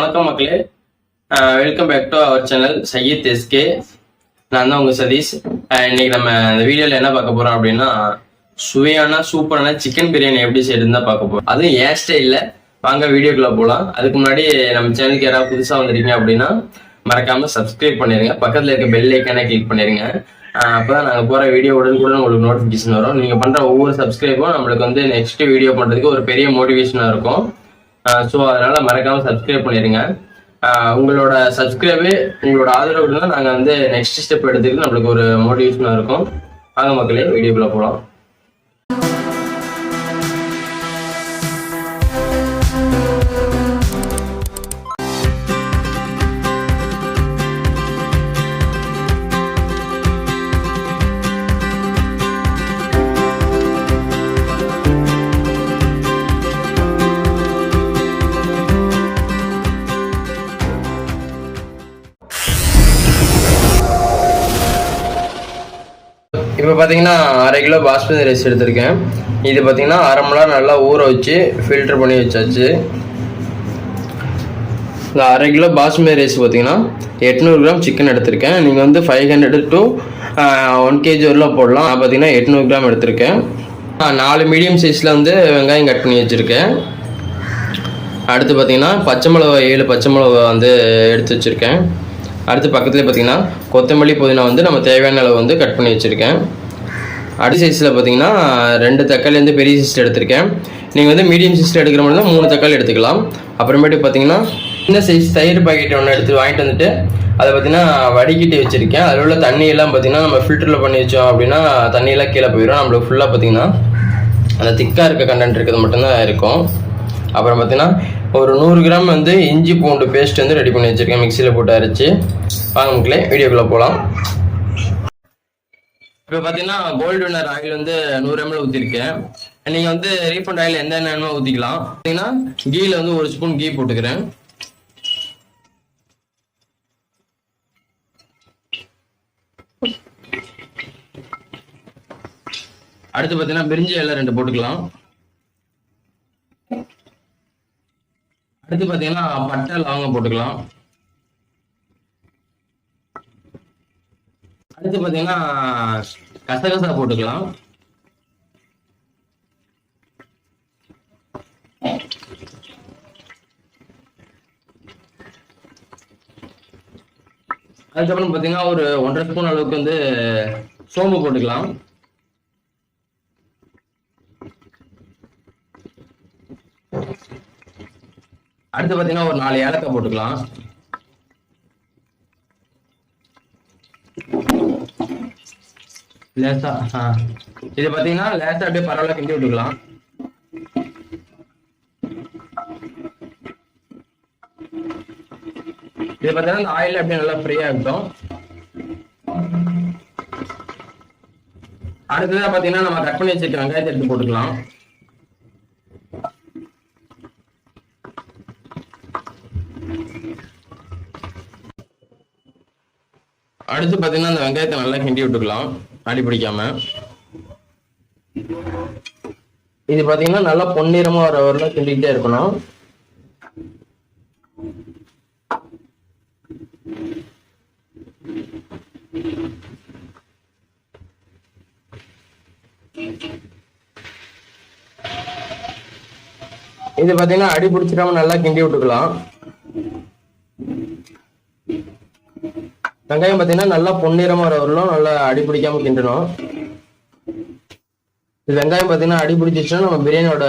வணக்கம் மக்களே. Welcome back to our channel Syed SK. நான் தான் உங்க சதீஷ். இன்னைக்கு நம்ம இந்த வீடியோல என்ன பார்க்க போறோம் அப்படின்னா, சுவையான சூப்பரான சிக்கன் பிரியாணி எப்படி செய்யறதுன்னு தான் பார்க்க போறோம். அதுவும் ஏன் ஸ்டைல்ல. வாங்க வீடியோக்குள்ள போகலாம். அதுக்கு முன்னாடி நம்ம சேனலுக்கு யாராவது புதுசா வந்திருக்கீங்க அப்படின்னா மறக்காம சப்ஸ்கிரைப் பண்ணிருங்க. பக்கத்துல இருக்க பெல் ஐக்கானை கிளிக் பண்ணிருங்க. அப்பதான் நாங்க போற வீடியோ உடனுக்குடன் உங்களுக்கு நோட்டிபிகேஷன் வரும். நீங்க பண்ற ஒவ்வொரு சப்ஸ்கிரைபும் நம்மளுக்கு வந்து நெக்ஸ்ட் வீடியோ பண்றதுக்கு ஒரு பெரிய மோட்டிவேஷனா இருக்கும். ஸோ அதனால மறக்காம சப்ஸ்கிரைப் பண்ணிடுங்க. உங்களோட சப்ஸ்கிரைபு உங்களோட ஆதரவு தான் நாங்கள் வந்து நெக்ஸ்ட் ஸ்டெப் எடுத்துக்கிட்டு நம்மளுக்கு ஒரு மோட்டிவேஷனாக இருக்கும். வாங்க மக்களே வீடியோக்குள்ள போகலாம். இப்போ பார்த்தீங்கன்னா 1/2 கிலோ பாஸ்மதி ரைஸ் எடுத்திருக்கேன். இது பார்த்தீங்கன்னா 1/2 மணி நேரம் நல்லா ஊற வச்சு ஃபில்டர் பண்ணி வச்சாச்சு. இந்த 1/2 கிலோ பாஸ்மதி ரைஸ் பார்த்தீங்கன்னா 800 கிராம் சிக்கன் எடுத்திருக்கேன். நீங்கள் வந்து 500 to 1 kg வரலாம் போடலாம். நான் பார்த்தீங்கன்னா 800 கிராம் எடுத்திருக்கேன். 4 மீடியம் சைஸில் வந்து வெங்காயம் கட் பண்ணி வச்சுருக்கேன். அடுத்து பார்த்தீங்கன்னா பச்சை மிளகா 7 பச்சை மிளகா வந்து எடுத்து வச்சுருக்கேன். அடுத்து பக்கத்துலேயே பார்த்தீங்கன்னா கொத்தமல்லி புதினா வந்து நம்ம தேவையான அளவு வந்து கட் பண்ணி வச்சுருக்கேன். அடுத்த சைஸில் பார்த்தீங்கன்னா 2 தக்காளி வந்து பெரிய சைஸில் எடுத்திருக்கேன். நீங்கள் வந்து மீடியம் சைஸில் எடுக்கிற மாதிரி தான் 3 தக்காளி எடுத்துக்கலாம். அப்புறமேட்டு பார்த்தீங்கன்னா சின்ன சைஸ் தயிர் பாக்கெட் ஒன்று எடுத்து வாங்கிட்டு வந்துட்டு அதை பார்த்தீங்கன்னா வடிகட்டி வச்சுருக்கேன். அதில் உள்ள தண்ணியெல்லாம் பார்த்தீங்கன்னா நம்ம ஃபில்டரில் பண்ணி வச்சோம் அப்படின்னா தண்ணியெல்லாம் கீழே போயிடும். நம்மளுக்கு ஃபுல்லாக பார்த்தீங்கன்னா அந்த திக்காக இருக்க கண்டென்ட் இருக்கிறது மட்டும்தான் இருக்கும். அப்புறம் பார்த்தீங்கன்னா ஒரு 100 கிராம் வந்து இஞ்சி பூண்டு பேஸ்ட் வந்து ரெடி பண்ணி வச்சுருக்கேன், மிக்சியில் போட்டு அரைச்சி. வாங்க மக்களே வீடியோக்குள்ளே போகலாம். இப்போ பார்த்தீங்கன்னா கோல்டு வின்னர் ஆயில் வந்து 100 ml ஊற்றிருக்கேன். நீங்கள் வந்து ரீஃபண்ட் ஆயில் எந்த எண்ணெய் ஊற்றிக்கலாம். பார்த்தீங்கன்னா கீயில் வந்து 1 ஸ்பூன் கீ போட்டுக்கிறேன். அடுத்து பார்த்தீங்கன்னா பிரிஞ்சி இலை 2 போட்டுக்கலாம். அடுத்து பார்த்தீங்கன்னா பட்டை லவங்கம் போட்டுக்கலாம். அடுத்து பார்த்தீங்கன்னா கசகசா போட்டுக்கலாம். அதுக்கப்புறம் பார்த்தீங்கன்னா ஒரு 1.5 ஸ்பூன் அளவுக்கு வந்து சோம்பு போட்டுக்கலாம். அடுத்து பார்த்தீங்கன்னா ஒரு 4 ஏலக்காய் போட்டுக்கலாம். லேசா இது பார்த்தீங்கன்னா லேசா அப்படியே பரவாயில்ல கிண்டி விட்டுக்கலாம். இது பார்த்தீங்கன்னா இந்த ஆயில் அப்படியே நல்லா ஃப்ரீயா இருக்கும். அடுத்ததான் பார்த்தீங்கன்னா நம்ம கட் பண்ணி வச்சிருக்க வெங்காயத்தை எடுத்து போட்டுக்கலாம். அடுத்து பார்த்தீங்கன்னா அந்த வெங்காயத்தை நல்லா கிண்டி விட்டுக்கலாம், அடி பிடிக்காம. இது பார்த்தீங்கன்னா நல்லா பொன்னிறமா வர வரலாம் கிண்டிக்கிட்டே இருக்கணும். இது பார்த்தீங்கன்னா அடி பிடிச்சிடாம நல்லா கிண்டி விட்டுக்கலாம். வெங்காயம் பார்த்தீங்கன்னா நல்லா பொன்னிறமா வரலாம் நல்லா அடி பிடிக்காம கிண்டணும். இது வெங்காயம் பார்த்தீங்கன்னா அடி பிடிச்சிச்சுன்னா நம்ம பிரியாணியோட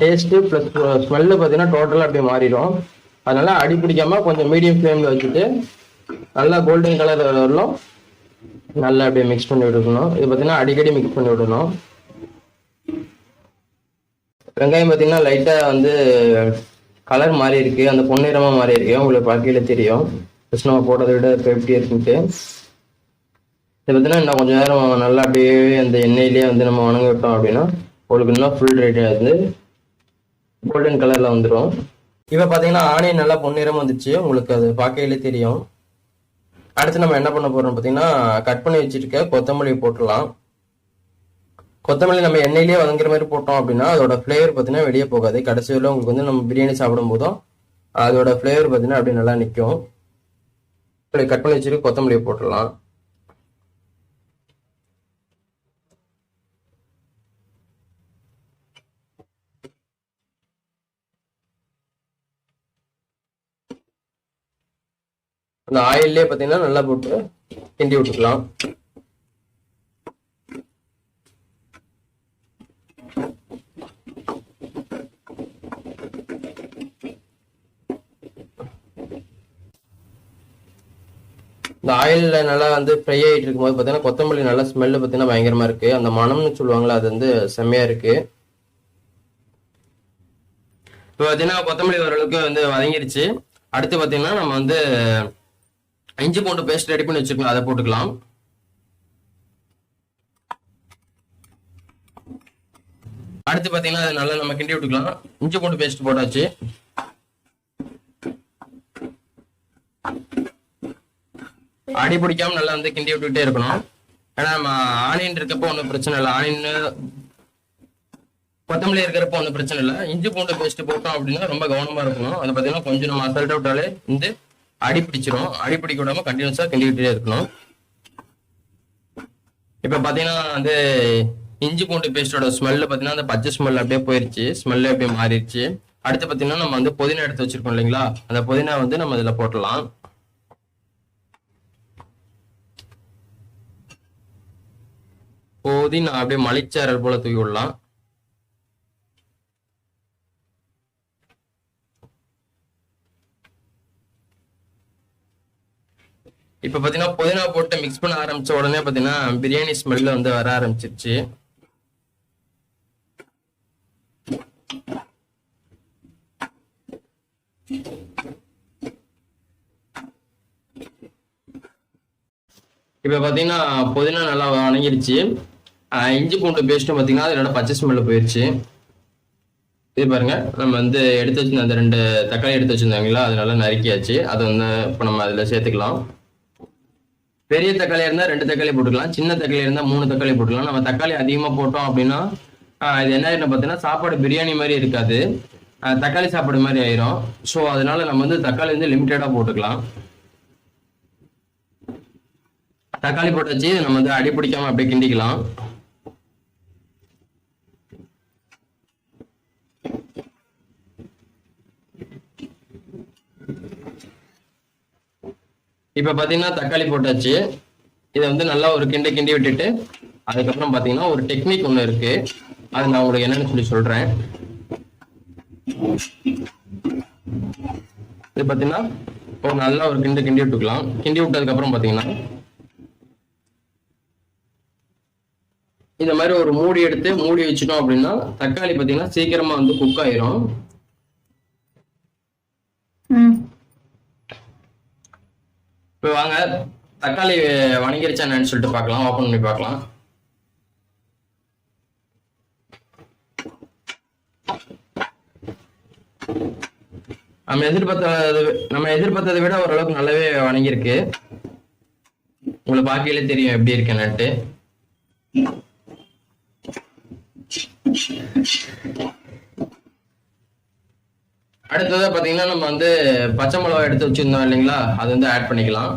டேஸ்ட்டு ப்ளஸ் ஸ்மெல்லு பார்த்தீங்கன்னா டோட்டலாக அப்படியே மாறிடும். அதனால அடி பிடிக்காம கொஞ்சம் மீடியம் ஃப்ளேமில் வச்சுட்டு நல்லா கோல்டன் கலர் வரலாம் நல்லா அப்படியே மிக்ஸ் பண்ணி விடணும். இது பார்த்தீங்கன்னா அடிக்கடி மிக்ஸ் பண்ணி விடணும். வெங்காயம் பார்த்தீங்கன்னா லைட்டாக வந்து கலர் மாறி இருக்கு, அந்த பொன்னிறமாக மாறி இருக்கு, உங்களுக்கு பார்க்கையில தெரியும் நம்ம போட்டதை விட இப்போ எப்படி இருக்குன்ட்டு. இதை பார்த்தீங்கன்னா இன்னும் கொஞ்சம் நேரம் நல்லா அப்படியே அந்த எண்ணெயிலேயே வந்து நம்ம வணங்க விட்டோம் அப்படின்னா உங்களுக்கு இன்னும் ஃபுல் ரெடியாக இருந்து கோல்டன் கலரில் வந்துடும். இப்போ பார்த்தீங்கன்னா ஆனியன் நல்லா பொன்னிறமாக வந்துச்சு, உங்களுக்கு அது பார்க்கையிலே தெரியும். அடுத்து நம்ம என்ன பண்ண போறோம் பார்த்தீங்கன்னா கட் பண்ணி வச்சிருக்க கொத்தமல்லி போட்டுடலாம். கொத்தமல்லி நம்ம எண்ணெயிலேயே வதங்குற மாதிரி போட்டோம் அப்படின்னா அதோட ஃப்ளேவர் பார்த்தீங்கன்னா வெளியே போகாது. கடைசி வரையில உங்களுக்கு வந்து நம்ம பிரியாணி சாப்பிடும் போதும் அதோட ஃப்ளேவர் பார்த்தீங்கன்னா அப்படியே நல்லா நிற்கும். கட் பண்ணி வச்சுட்டு கொத்தமல்லியை போட்டுடலாம். அந்த ஆயிலே பார்த்தீங்கன்னா நல்லா போட்டு கிண்டி விட்டுக்கலாம். இந்த ஆயில்ல நல்லா வந்து ஃப்ரை ஆகிட்டு இருக்கும்போது பார்த்தீங்கன்னா கொத்தமல்லி நல்லா ஸ்மெல்லு பார்த்தீங்கன்னா பயங்கரமா இருக்கு. அந்த மனம்னு சொல்லுவாங்களா, அது வந்து செம்மையா இருக்கு. இப்போ பார்த்தீங்கன்னா கொத்தமல்லி ஓரளவுக்கு வந்து வதங்கிருச்சு. அடுத்து பார்த்தீங்கன்னா நம்ம வந்து இஞ்சி பூண்டு பேஸ்ட் ரெடி பண்ணி வச்சுக்கலாம், அதை போட்டுக்கலாம். அடுத்து பார்த்தீங்கன்னா அது நல்லா நம்ம கிண்டி விட்டுக்கலாம். இஞ்சி பூண்டு பேஸ்ட் போட்டாச்சு. அடி பிடிக்காம நல்லா வந்து கிண்டி விட்டுக்கிட்டே இருக்கணும். ஏன்னா நம்ம ஆனியன் இருக்கப்போ ஒன்றும் பிரச்சனை இல்லை, ஆனியன் கொத்தமல்லி இருக்கிறப்போ ஒன்றும் பிரச்சனை இல்லை. இஞ்சி பூண்டு பேஸ்ட் போட்டோம் அப்படின்னா ரொம்ப கவனமா இருக்கணும். அதை பார்த்தீங்கன்னா கொஞ்சம் நம்ம அசல்ட்டா விட்டாலே வந்து அடி பிடிச்சிரும். அடி பிடிக்க விடாம கண்டினியூஸா கிண்டிக்கிட்டே இருக்கணும். இப்ப பாத்தீங்கன்னா வந்து இஞ்சி பூண்டு பேஸ்டோட ஸ்மெல்லு பாத்தீங்கன்னா அந்த பச்சை ஸ்மெல் அப்படியே போயிருச்சு, ஸ்மெல்லு அப்படியே மாறிடுச்சு. அடுத்து பாத்தீங்கன்னா நம்ம வந்து புதினா எடுத்து வச்சிருக்கோம் இல்லைங்களா, அந்த புதினா வந்து நம்ம இதுல போட்டலாம். புதினா அப்படியே மலைச்சாரல் போல தூக்கி விடலாம். இப்ப பாத்தீங்கன்னா புதினா போட்டு மிக்ஸ் பண்ண ஆரம்பிச்ச உடனே பாத்தீங்கன்னா பிரியாணி ஸ்மெல்ல வந்து வர ஆரம்பிச்சிருச்சு. இப்ப பாத்தீங்கன்னா புதினா நல்லா வணங்கிருச்சு. இஞ்சி பூண்டு பேஸ்ட்டும் பாத்தீங்கன்னா அதோட பச்சை ஸ்மெல்ல போயிருச்சு. இது பாருங்க, நம்ம வந்து எடுத்து வச்சிருந்த அந்த 2 தக்காளி எடுத்து வச்சிருந்தாங்களா, அது நல்லா நறுக்கியாச்சு. அதை வந்து இப்போ நம்ம அதில் சேர்த்துக்கலாம். பெரிய தக்காளியாக இருந்தால் 2 தக்காளி போட்டுக்கலாம், சின்ன தக்காளியாக இருந்தால் 3 தக்காளி போட்டுக்கலாம். நம்ம தக்காளி அதிகமாக போட்டோம் அப்படின்னா இது என்ன ஆயிடும் பார்த்தீங்கன்னா சாப்பாடு பிரியாணி மாதிரி இருக்காது, தக்காளி சாப்பாடு மாதிரி ஆயிரும். ஸோ அதனால நம்ம வந்து தக்காளி வந்து லிமிட்டடாக போட்டுக்கலாம். தக்காளி போட்டாச்சு, நம்ம வந்து அடி பிடிக்காம அப்படியே கிண்டிக்கலாம். இப்ப பாத்தீங்கன்னா தக்காளி போட்டாச்சு. இதை வந்து நல்லா ஒரு கிண்டி விட்டுட்டு அதுக்கப்புறம் பாத்தீங்கன்னா ஒரு டெக்னிக் ஒண்ணு இருக்கு, அது நான் உங்களுக்கு என்னன்னு சொல்லி சொல்றேன். இது பாத்தீங்கன்னா ஒரு நல்லா ஒரு கிண்டி விட்டுக்கலாம். கிண்டி விட்டதுக்கு அப்புறம் பாத்தீங்கன்னா இந்த மாதிரி ஒரு மூடி எடுத்து மூடி வச்சுட்டோம் அப்படின்னா தக்காளி பாத்தீங்கன்னா சீக்கிரமா வந்து குக் ஆயிரும். இப்போ வாங்க தக்காளி வணங்கிருச்சான்னு சொல்லிட்டு பார்க்கலாம், ஓப்பன் பண்ணி பார்க்கலாம். நம்ம எதிர்பார்த்ததை விட ஓரளவுக்கு நல்லாவே வணங்கியிருக்கு. உங்களுக்கு பார்க்கையிலே தெரியும் எப்படி இருக்கேன்னுட்டு. அடுத்ததா பாத்தீங்கன்னா நம்ம வந்து பச்சை மிளகாய் எடுத்து வச்சிருந்தோம் இல்லைங்களா, அது வந்து ஆட் பண்ணிக்கலாம்.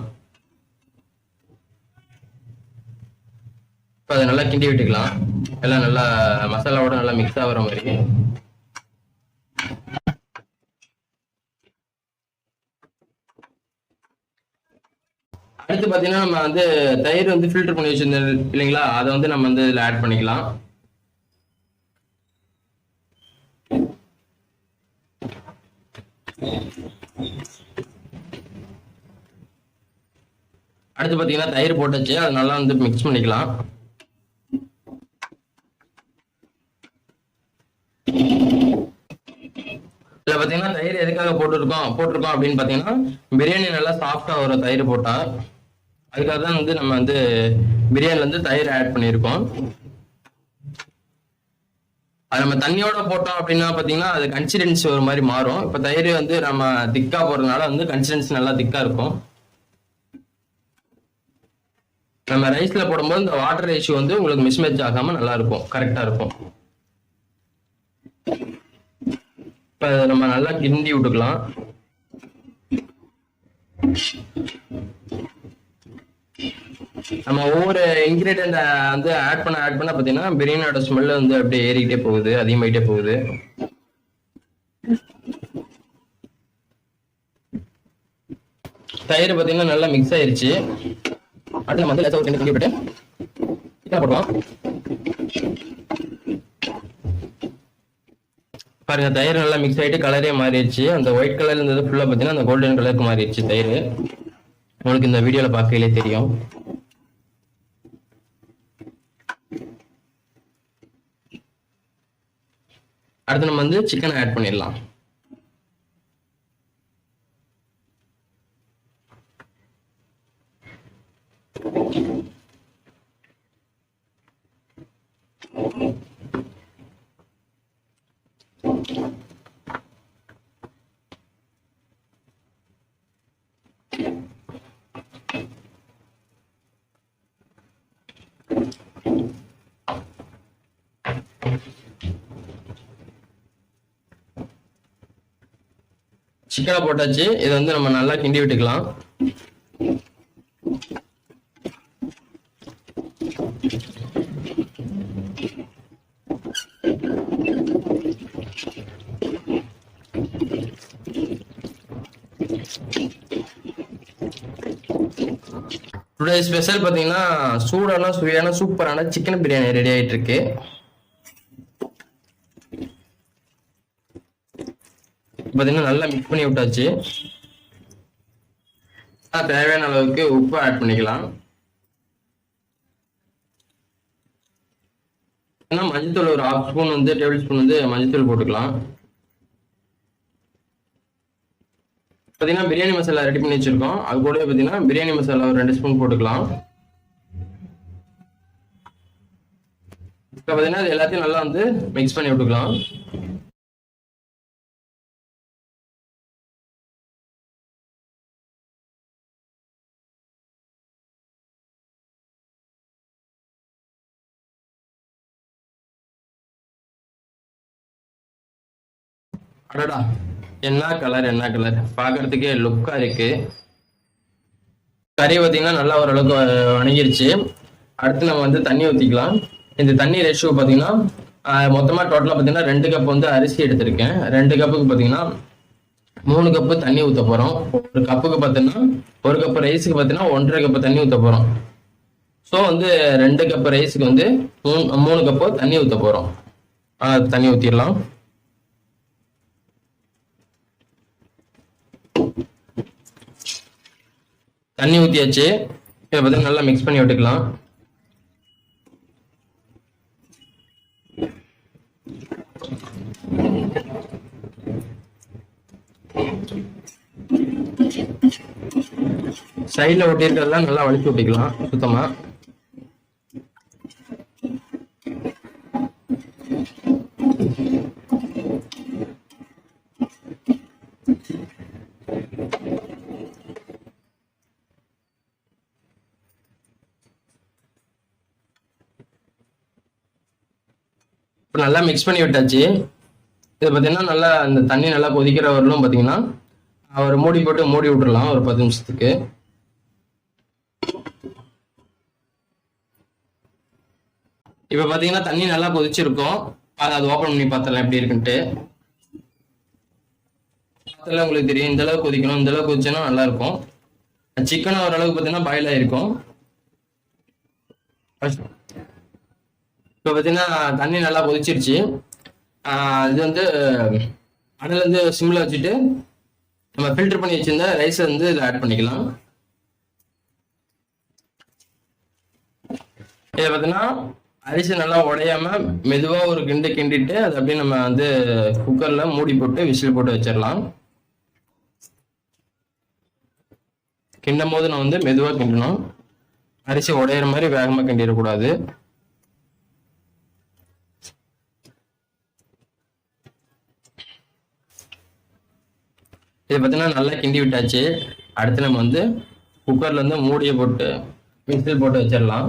இப்போ அதை நல்லா கிண்டி விட்டுக்கலாம், எல்லாம் நல்லா மசாலாவோட நல்லா மிக்ஸ் ஆகிற மாதிரி. அடுத்து பாத்தீங்கன்னா நம்ம வந்து தயிர் வந்து ஃபில்டர் பண்ணி வச்சிருந்தோம் இல்லைங்களா, அதை வந்து நம்ம வந்து இதில் ஆட் பண்ணிக்கலாம். அடுத்து பாத்தீங்கன்னா தயிர் போட்டாச்சு, அது நல்லா வந்து மிக்ஸ் பண்ணிக்கலாம். இதுல பாத்தீங்கன்னா தயிர் எதுக்காக போட்டிருக்கோம் அப்படின்னு பாத்தீங்கன்னா பிரியாணி நல்லா சாஃப்டா வரும் தயிர் போட்டா. அதுக்காக தான் வந்து நம்ம வந்து பிரியாணில வந்து தயிர் ஆட் பண்ணியிருக்கோம். அது நம்ம தண்ணியோட போட்டோம் அப்படின்னா பாத்தீங்கன்னா அது கன்சிஸ்டன்சி ஒரு மாதிரி மாறும். இப்ப தயிர் வந்து நம்ம திக்கா போடுறதுனால வந்து கன்சிஸ்டன்சி நல்லா திக்கா இருக்கும். நம்ம ரைஸ்ல போடும்போது இந்த வாட்டர் ரேஷியோ வந்து உங்களுக்கு மிஸ்மேட்ச் ஆகாம நல்லா இருக்கும், கரெக்டா இருக்கும். இப்ப நம்ம நல்லா கிண்டி விட்டுக்கலாம். நம்ம ஒவ்வொரு இன்கிரீடியன்ட் வந்து ஆட் பண்ண பாத்தீங்கன்னா பிரியாணியோட ஸ்மெல் வந்து அப்படியே ஏறிக்கிட்டே போகுது, அதிகமாயிட்டே போகுது. தயிர் பாத்தீங்கன்னா நல்லா மிக்ஸ் ஆயிருச்சு. அடுத்து நம்ம வந்து லேசா ஒரு கிண்டி விட்டு போடுவோம். பாருங்க, தயிர் நல்லா மிக்ஸ் ஆயிட்டு கலரே மாறிடுச்சு. அந்த ஒயிட் கலர்ல இருந்தது ஃபுல்லா பாத்தீங்கன்னா அந்த கோல்டன் கலருக்கு மாறிடுச்சு தயிர். உங்களுக்கு இந்த வீடியோல பார்க்கலே தெரியும். அடுத்து நம்ம வந்து சிக்கனை ஆட் பண்ணிடலாம். சிக்கனை போட்டாச்சு. இதை வந்து நம்ம நல்லா கிண்டி விட்டுக்கலாம். டுடே ஸ்பெஷல் பாத்தீங்கன்னா சூடான சுவையான சூப்பரான சிக்கன் பிரியாணி ரெடி ஆயிட்டு இருக்கு. பாத்தீங்கன்னா நல்லா மிக்ஸ் பண்ணி விட்டாச்சு. தேவையான அளவுக்கு உப்பு ஆட் பண்ணிக்கலாம். மஞ்சத்தூள் ஒரு 1/2 ஸ்பூன் வந்து டேபிள் ஸ்பூன் வந்து மஞ்சத்தூள் போட்டுக்கலாம். பாத்தீங்கன்னா பிரியாணி மசாலா ரெடி பண்ணி வச்சிருக்கோம். அது கூட பாத்தீங்கன்னா பிரியாணி மசாலா ஒரு 2 ஸ்பூன் போட்டுக்கலாம். இப்போ பாத்தீங்கன்னா இது எல்லாத்தையும் நல்லா வந்து மிக்ஸ் பண்ணி விட்டுக்கலாம். அடடா, என்ன கலர் பாக்குறதுக்கே லுக்கா இருக்கு. கறி பார்த்தீங்கன்னா நல்லா ஓரளவுக்கு வணங்கிருச்சு. அடுத்து நம்ம வந்து தண்ணி ஊற்றிக்கலாம். இந்த தண்ணி ரேஷியோ பார்த்தீங்கன்னா மொத்தமாக டோட்டலாக பார்த்தீங்கன்னா 2 கப் வந்து அரிசி எடுத்திருக்கேன். 2 கப்புக்கு பார்த்தீங்கன்னா 3 கப்பு தண்ணி ஊற்ற போகிறோம். ஒரு கப்புக்கு பார்த்தீங்கன்னா 1 கப்பு ரைஸுக்கு பார்த்தீங்கன்னா 1.5 கப்பு தண்ணி ஊற்ற போகிறோம். ஸோ வந்து 2 கப்பு ரைஸுக்கு வந்து 3 கப்பு தண்ணி ஊற்ற போகிறோம். தண்ணி ஊற்றிடலாம். தண்ணி ஊற்றியாச்சு. இதை பார்த்தீங்கன்னா நல்லா மிக்ஸ் பண்ணி விட்டுக்கலாம். சைடில் ஒட்டியிருக்கிறதெல்லாம் நல்லா வலிச்சு விட்டுக்கலாம் சுத்தமா. நல்லா மிக்ஸ் பண்ணி விட்டாச்சு. இது பார்த்தீங்கன்னா நல்லா இந்த தண்ணி நல்லா கொதிக்கிற வரலும் பார்த்தீங்கன்னா ஒரு மூடி போட்டு மூடி விட்டுடலாம் ஒரு 10 நிமிஷத்துக்கு. இப்போ பார்த்தீங்கன்னா தண்ணி நல்லா கொதிச்சிருக்கும். அது ஓப்பன் பண்ணி பார்த்தலாம் எப்படி இருக்குன்ட்டு. பார்த்தலாம் உங்களுக்கு தெரியும். இந்த அளவுக்கு கொதிக்கணும். இந்த அளவுக்கு கொதிச்சோன்னா நல்லா இருக்கும். சிக்கனும் ஓரளவுக்கு பார்த்தீங்கன்னா பாயில் ஆயிருக்கும். இப்போ பார்த்தீங்கன்னா தண்ணி நல்லா கொதிச்சிருச்சு. இது வந்து அனல் வந்து சிம்மில் வச்சுட்டு நம்ம ஃபில்டர் பண்ணி வச்சிருந்த ரைஸை வந்து இதில் ஆட் பண்ணிக்கலாம். இதை பார்த்தீங்கன்னா அரிசி நல்லா உடையாம மெதுவாக ஒரு கிண்டிட்டு அதை அப்படியே நம்ம வந்து குக்கரில் மூடி போட்டு விசில் போட்டு வச்சிடலாம். கிண்டும் போது நான் வந்து மெதுவாக கிண்டணும். அரிசி உடையிற மாதிரி வேகமாக கிண்டிடக்கூடாது. இதை பார்த்தீங்கன்னா நல்லா கிண்டி விட்டாச்சு. அடுத்து நம்ம வந்து குக்கர்ல இருந்து மூடியை போட்டு விசில் போட்டு வச்சிடலாம்.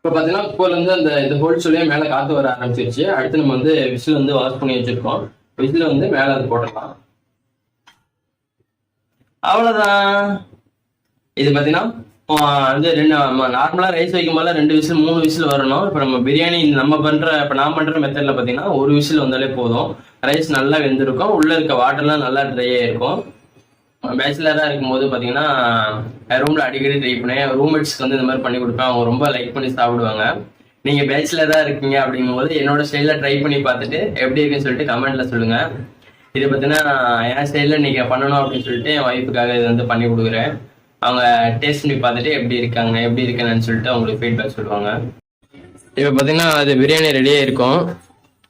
இப்போ பார்த்தீங்கன்னா குக்கர்ல இருந்து அந்த இந்த ஹோல்ஸ் வழியா மேலே காற்று வர ஆரம்பிச்சிருச்சு. அடுத்து நம்ம வந்து விசில் வந்து வாஷ் பண்ணி வச்சிருக்கோம். விசில் வந்து மேலே அது போடலாம். அவ்வளோதான். இது பார்த்தீங்கன்னா வந்து ரெண்டு நார்மலாக ரைஸ் வைக்கும் போல 2 விசில் 3 விசில் வரணும். இப்போ நம்ம பிரியாணி நம்ம பண்ணுற இப்போ நான் பண்ணுற மெத்தடில் பார்த்தீங்கன்னா 1 விசில் வந்தாலே போதும். ரைஸ் நல்லா வெந்திருக்கும், உள்ளே இருக்க வாட்டர்லாம் நல்லா ட்ரை ஆகிருக்கும். பேச்சுலராக இருக்கும்போது பார்த்தீங்கன்னா ரூமில் அடிக்கடி ட்ரை பண்ணேன். ரூம்மேட்ஸ்க்கு வந்து இந்த மாதிரி பண்ணி கொடுப்பேன். அவங்க ரொம்ப லைக் பண்ணி சாப்பிடுவாங்க. நீங்கள் பேச்சுலராக இருக்கீங்க அப்படிங்கும்போது என்னோட ஸ்டைலில் ட்ரை பண்ணி பார்த்துட்டு எப்படி இருக்குன்னு சொல்லிட்டு கமெண்ட்டில் சொல்லுங்கள். இதை பார்த்தீங்கன்னா என் ஸ்டைலில் நீங்கள் பண்ணணும் அப்படின்னு சொல்லிட்டு என் ஒய்ஃபுக்காக இது வந்து பண்ணி கொடுக்குறேன். அவங்க டேஸ்ட் பண்ணி பார்த்துட்டு எப்படி இருக்கேன்னு சொல்லிட்டு அவங்களுக்கு ஃபீட்பேக் சொல்லுவாங்க. இப்போ பார்த்தீங்கன்னா அது பிரியாணி ரெடியாக இருக்கும்.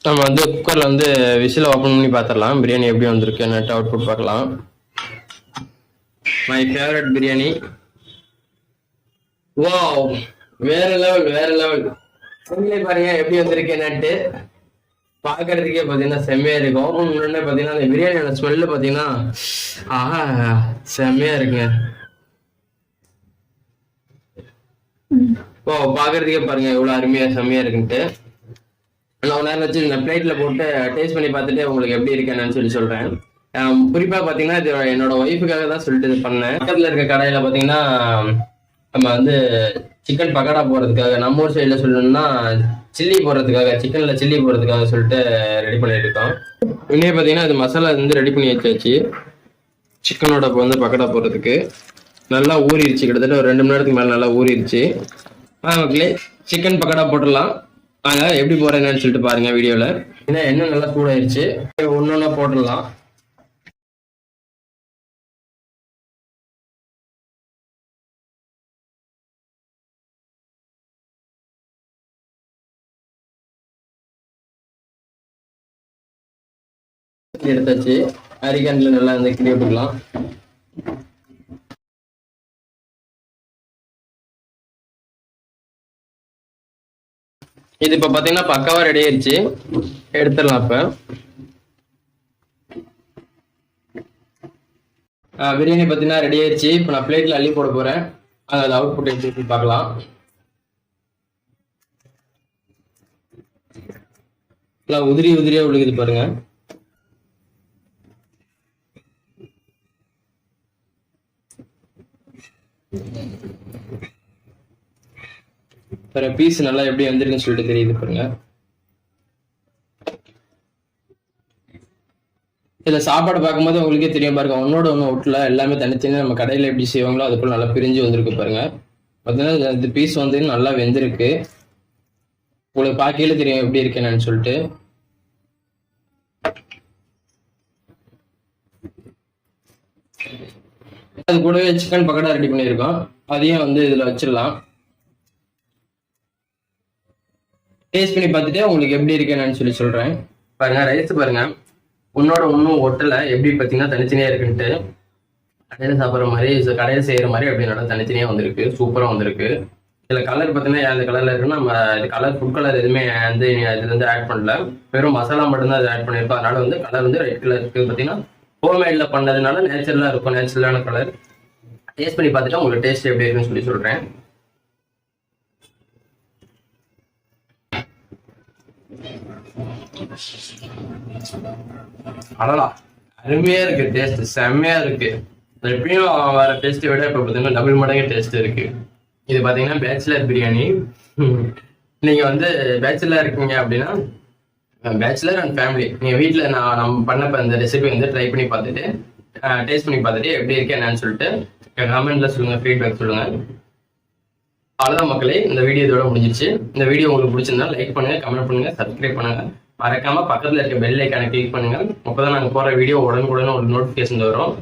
நம்ம வந்து குக்கரில் வந்து விசில் ஓப்பன் பண்ணி பார்த்துடலாம். பிரியாணி எப்படி வந்திருக்கு நெட் அவுட்புட் பார்க்கலாம். My favourite biryani. வாவ், வேற லெவல். உங்களே பாருங்க எப்படி வந்திருக்கு நட்டு. பார்க்கறதுக்கே பார்த்தீங்கன்னா செம்மையா இருக்கும். முன்னே பார்த்தீங்கன்னா அந்த பிரியாணியோட ஸ்மெல்லு பார்த்தீங்கன்னா செம்மையா இருக்குங்க. ஓ, பார்க்கறதுக்கே பாருங்க எவ்வளோ அருமையா செம்மையா இருக்குன்ட்டு. நான் நேரம் வச்சு இந்த பிளேட்ல போட்டு டேஸ்ட் பண்ணி பார்த்துட்டு உங்களுக்கு எப்படி இருக்கேன்னு சொல்லி சொல்றேன். குறிப்பா பாத்தீங்கன்னா இது என்னோட ஒய்ஃபுக்காக தான் சொல்லிட்டு இது பண்ணேன். பக்கத்துல இருக்க கடையில பாத்தீங்கன்னா நம்ம வந்து சிக்கன் பக்கோடா போடுறதுக்காக, நம்ம ஊர் சைட்ல சொல்லணும்னா சில்லி போடுறதுக்காக, சிக்கன்ல சில்லி போடுறதுக்காக சொல்லிட்டு ரெடி பண்ணிட்டு இருக்கோம். இன்னே பாத்தீங்கன்னா இது மசாலா வந்து ரெடி பண்ணி வச்சாச்சு. சிக்கனோட வந்து பக்கோடா போடுறதுக்கு நல்லா ஊறிடுச்சு. கிட்டத்தட்ட ஒரு 2 மணி நேரத்துக்கு மேல நல்லா ஊறிடுச்சு. மக்களே, சிக்கன் பக்கோடா போட்டுடலாம். அதனால எப்படி போறேன்னு சொல்லிட்டு பாருங்க வீடியோல. ஏன்னா எண்ணெய் நல்லா சூடாயிருச்சு. ஒன்னொன்னா போட்டுடலாம். எடுத்தாச்சு. அரிக்கன்ல நல்லா இந்த கிளி விட்டுக்கலாம். இது இப்ப பாத்தீங்கன்னா பக்காவா ரெடி ஆயிடுச்சு. எடுத்துடலாம். இப்ப பிரியாணி பாத்தீங்கன்னா ரெடி ஆயிடுச்சு. இப்ப நான் பிளேட்ல அள்ளி போட போறேன். அது அவுட்புட் எப்படி பார்க்கலாம். உதிரியா விழுகுது பாருங்க. பீஸ் நல்லா எப்படி வந்திருக்குன்னு சொல்லிட்டு தெரியுது பாருங்க. இதுல சாப்பாடு பார்க்கும்போது உங்களுக்கே தெரியும் பாருங்க, ஒன்னோட ஒண்ணு ஒட்டல. எல்லாமே தனித்தனியா நம்ம கடையில எப்படி செய்வாங்களோ அது போல நல்லா பிரிஞ்சு வந்திருக்கு பாருங்க. பார்த்தீங்கன்னா இந்த பீஸ் வந்து நல்லா வெந்திருக்கு. உங்களுக்கு பார்க்கையில தெரியும் எப்படி இருக்கேன்னு சொல்லிட்டு. அது கூடவே சிக்கன் பக்கோடா ரெடி பண்ணியிருக்கோம். அதையும் வந்து இதுல வச்சிடலாம். டேஸ்ட் பண்ணி பார்த்துட்டு உங்களுக்கு எப்படி இருக்கேன்னு சொல்லி சொல்றேன். பாருங்க, ரைஸ் பாருங்க, உன்னோட ஒன்றும் ஒட்டலை. எப்படி பார்த்தீங்கன்னா தனித்தனியா இருக்குன்ட்டு கடையில் சாப்பிட்ற மாதிரி, கடையில் செய்யற மாதிரி அப்படின்னோட தனித்தனியா வந்திருக்கு. சூப்பராக வந்திருக்கு. இதில் கலர் பார்த்தீங்கன்னா அந்த கலர்ல இருக்குன்னா நம்ம இது கலர் ஃபுட் கலர் எதுவுமே வந்து இதுல இருந்து ஆட் பண்ணல. வெறும் மசாலா மட்டும்தான் அது ஆட் பண்ணியிருக்கோம். அதனால வந்து கலர் வந்து ரெட் கலர் இருக்கு. பார்த்தீங்கன்னா ஹோம்மேட்ல பண்ணதுனால நேச்சுரலா இருக்கும், நேச்சுரலான கலர். டேஸ்ட் பண்ணி பார்த்துட்டு உங்களுக்கு டேஸ்ட் எப்படி இருக்குன்னு சொல்லி சொல்றேன். அடடா, அருமையா இருக்கு. டேஸ்ட் செம்மையா இருக்கு. எப்பயும் வர டேஸ்ட்டை விட இப்ப பாத்தீங்கன்னா டபுள் மடங்கு டேஸ்ட் இருக்கு. இது பாத்தீங்கன்னா பேச்சுலர் பிரியாணி. நீங்க வந்து பேச்சுலர் இருக்கீங்க அப்படின்னா, பேச்சுலர் அண்ட் ஃபேமிலி, நீங்க வீட்டுல நம்ம பண்ணப்ப இந்த ரெசிபி வந்து ட்ரை பண்ணி பார்த்துட்டு டேஸ்ட் பண்ணி பார்த்துட்டு எப்படி இருக்கு என்னன்னு சொல்லிட்டு கமெண்ட்ல சொல்லுங்க, ஃபீட்பேக் சொல்லுங்க. அவ்வளவுதான் மக்களே, இந்த வீடியோ இதோட முடிஞ்சிச்சு. இந்த வீடியோ உங்களுக்கு பிடிச்சிருந்தா லைக் பண்ணுங்க, கமெண்ட் பண்ணுங்க, சப்ஸ்கிரைப் பண்ணுங்க. மறக்காம பக்கத்துல இருக்க பெல் ஐக்கானை கிளிக் பண்ணுங்க. அப்பதான் நாங்க போற வீடியோ உடனுக்குடனே ஒரு நோட்டிபிகேஷன் வரும்.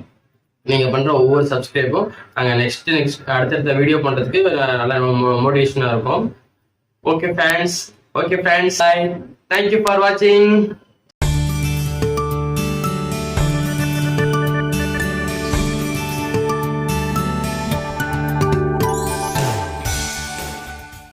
நீங்க பண்ற ஒவ்வொரு சப்ஸ்கிரைபும் நாங்க நெக்ஸ்ட் அடுத்தடுத்த வீடியோ பண்றதுக்கு நல்ல மோட்டிவேஷனா இருக்கும். Okay friends, bye. Thank you for வாட்சிங்.